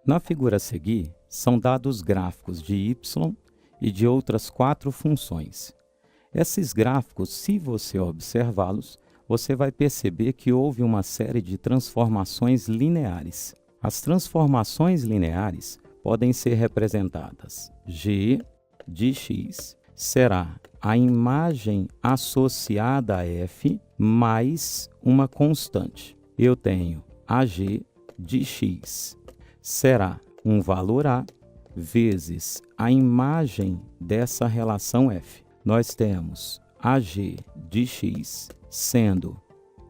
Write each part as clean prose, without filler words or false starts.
Na figura a seguir, são dados gráficos de y e de outras 4 funções. Esses gráficos, se você observá-los, você vai perceber que houve uma série de transformações lineares. As transformações lineares podem ser representadas. G de x será a imagem associada a f mais uma constante. Eu tenho AG de x será um valor A vezes a imagem dessa relação f. Nós temos AG de x sendo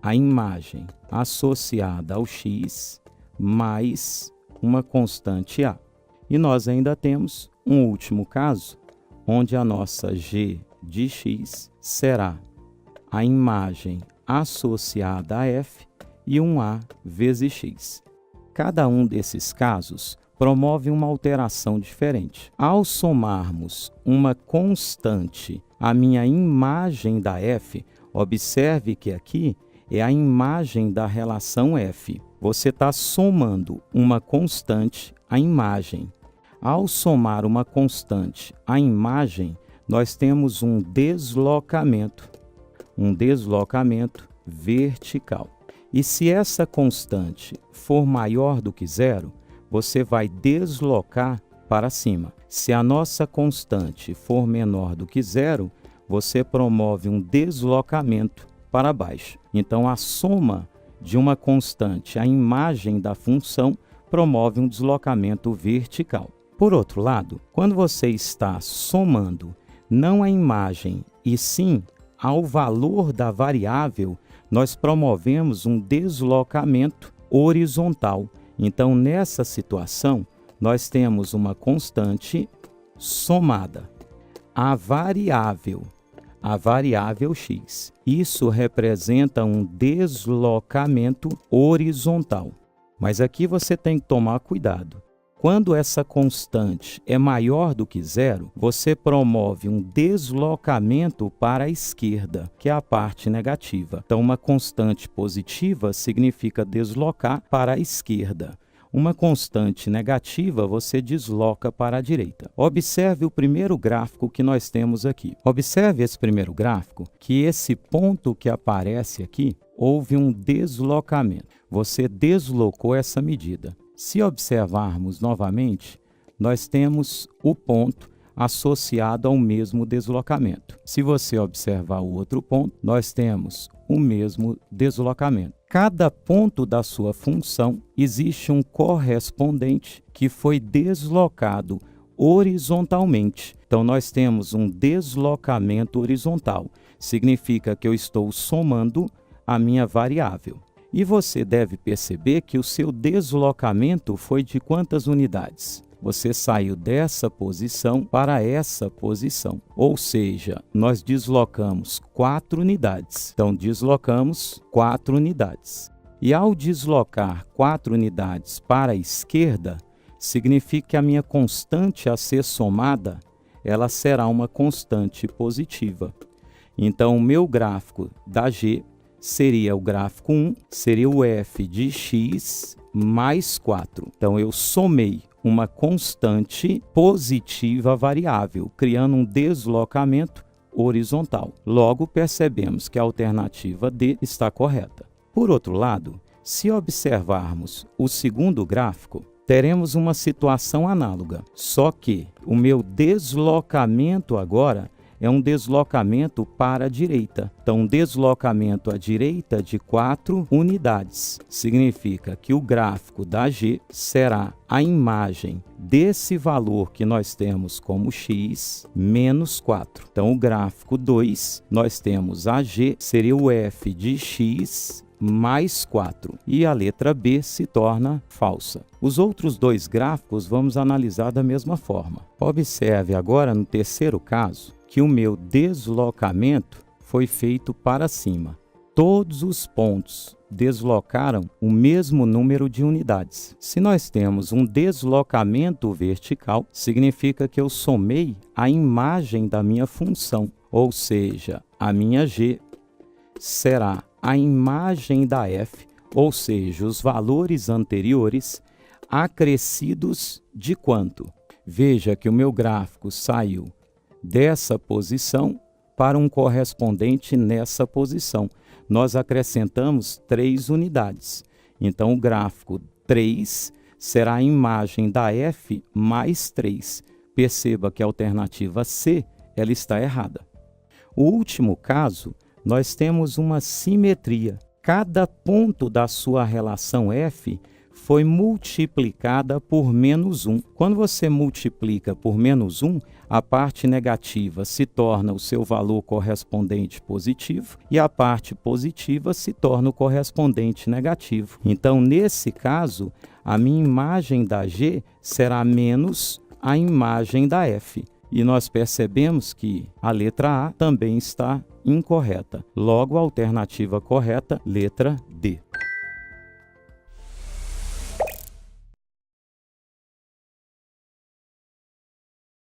a imagem associada ao x mais uma constante A. E nós ainda temos um último caso, onde a nossa G de x será a imagem associada a f e um A vezes x. Cada um desses casos promove uma alteração diferente. Ao somarmos uma constante à minha imagem da f, observe que aqui é a imagem da relação f. Você está somando uma constante à imagem. Ao somar uma constante à imagem, nós temos um deslocamento vertical. E se essa constante for maior do que zero, você vai deslocar para cima. Se a nossa constante for menor do que zero, você promove um deslocamento para baixo. Então, a soma de uma constante à imagem da função promove um deslocamento vertical. Por outro lado, quando você está somando não a imagem e sim ao valor da variável, nós promovemos um deslocamento horizontal. Então, nessa situação, nós temos uma constante somada à variável x. Isso representa um deslocamento horizontal. Mas aqui você tem que tomar cuidado. Quando essa constante é maior do que zero, você promove um deslocamento para a esquerda, que é a parte negativa. Então, uma constante positiva significa deslocar para a esquerda. Uma constante negativa você desloca para a direita. Observe o primeiro gráfico que nós temos aqui. Observe esse primeiro gráfico, que esse ponto que aparece aqui, houve um deslocamento. Você deslocou essa medida. Se observarmos novamente, nós temos o ponto associado ao mesmo deslocamento. Se você observar o outro ponto, nós temos o mesmo deslocamento. Cada ponto da sua função existe um correspondente que foi deslocado horizontalmente. Então, nós temos um deslocamento horizontal. Significa que eu estou somando a minha variável. E você deve perceber que o seu deslocamento foi de quantas unidades? Você saiu dessa posição para essa posição. Ou seja, nós deslocamos 4 unidades. Então, deslocamos 4 unidades. E ao deslocar 4 unidades para a esquerda, significa que a minha constante a ser somada, ela será uma constante positiva. Então, o meu gráfico da G seria o gráfico 1, seria o f de x mais 4. Então, eu somei uma constante positiva variável, criando um deslocamento horizontal. Logo, percebemos que a alternativa D está correta. Por outro lado, se observarmos o segundo gráfico, teremos uma situação análoga, só que o meu deslocamento agora é um deslocamento para a direita. Então, um deslocamento à direita de 4 unidades. Significa que o gráfico da G será a imagem desse valor que nós temos como x menos 4. Então, o gráfico 2, nós temos a G, seria o f de x mais 4. E a letra B se torna falsa. Os outros 2 gráficos vamos analisar da mesma forma. Observe agora no terceiro caso, que o meu deslocamento foi feito para cima. Todos os pontos deslocaram o mesmo número de unidades. Se nós temos um deslocamento vertical, significa que eu somei a imagem da minha função, ou seja, a minha G será a imagem da f, ou seja, os valores anteriores, acrescidos de quanto? Veja que o meu gráfico saiu dessa posição para um correspondente nessa posição. Nós acrescentamos 3 unidades. Então, o gráfico 3 será a imagem da F mais 3. Perceba que a alternativa C ela está errada. O último caso, nós temos uma simetria. Cada ponto da sua relação F foi multiplicada por menos 1. Quando você multiplica por menos 1, a parte negativa se torna o seu valor correspondente positivo e a parte positiva se torna o correspondente negativo. Então, nesse caso, a minha imagem da G será menos a imagem da F. E nós percebemos que a letra A também está incorreta. Logo, a alternativa correta, letra D.